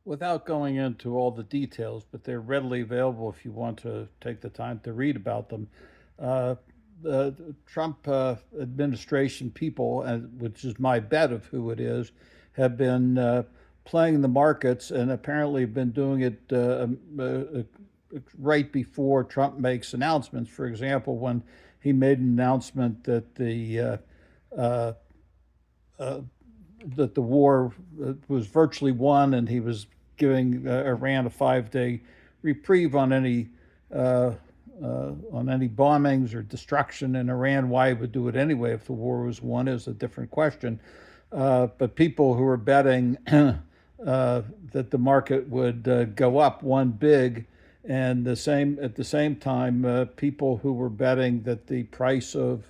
Without going into all the details, but they're readily available if you want to take the time to read about them. Uh, the Trump administration people, which is my bet of who it is, have been playing the markets and apparently been doing it right before Trump makes announcements. For example, when he made an announcement uh, uh, that the war was virtually won, and he was giving Iran a 5 day reprieve uh, on any bombings or destruction in Iran. Why he would do it anyway if the war was won is a different question. But people who were betting that the market would go up won big, and the same at the same time, people who were betting that the price of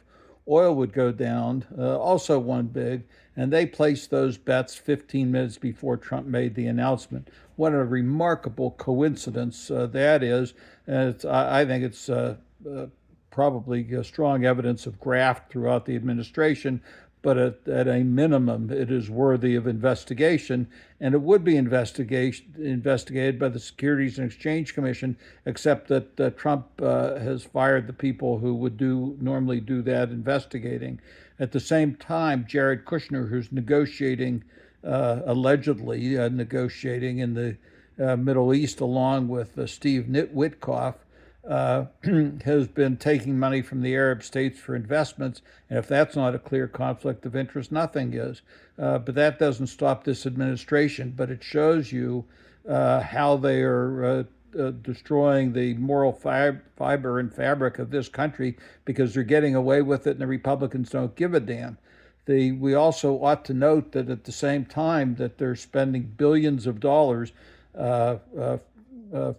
oil would go down also won big, and they placed those bets 15 minutes before Trump made the announcement. What a remarkable coincidence that is. And I think it's probably strong evidence of graft throughout the administration, but at a minimum, it is worthy of investigation, and it would be investigated by the Securities and Exchange Commission, except that Trump has fired the people who would normally do that investigating. At the same time, Jared Kushner, who's allegedly negotiating in the Middle East, along with Steve Witkoff, has been taking money from the Arab states for investments. And if that's not a clear conflict of interest, nothing is. But that doesn't stop this administration. But it shows you how they are destroying the moral fiber and fabric of this country because they're getting away with it and the Republicans don't give a damn. We also ought to note that at the same time that they're spending billions of dollars uh, uh,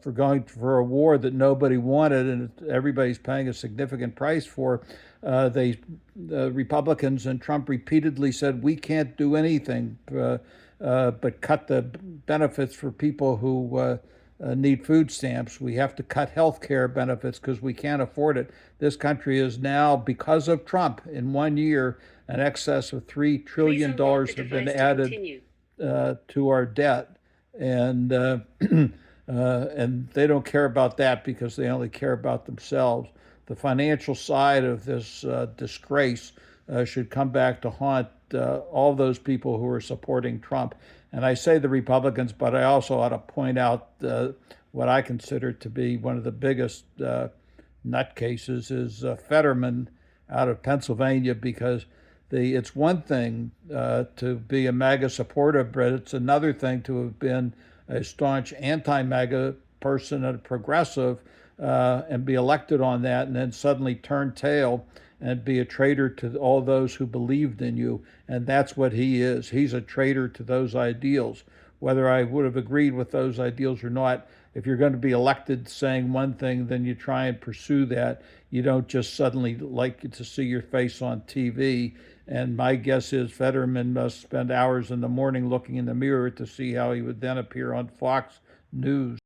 for going for a war that nobody wanted and everybody's paying a significant price for. The Republicans and Trump repeatedly said we can't do anything but cut the benefits for people who need food stamps. We have to cut health care benefits because we can't afford it. This country is now, because of Trump, in 1 year, an excess of $3 trillion have been added to our debt, and and they don't care about that because they only care about themselves. The financial side of this disgrace should come back to haunt all those people who are supporting Trump. And I say the Republicans, but I also ought to point out what I consider to be one of the biggest nutcases is Fetterman out of Pennsylvania, because it's one thing to be a MAGA supporter, but it's another thing to have been a staunch anti-MAGA person and a progressive and be elected on that and then suddenly turn tail and be a traitor to all those who believed in you. And that's what he is. He's a traitor to those ideals. Whether I would have agreed with those ideals or not, if you're going to be elected saying one thing, then you try and pursue that. You don't just suddenly like to see your face on TV. And my guess is Fetterman must spend hours in the morning looking in the mirror to see how he would then appear on Fox News.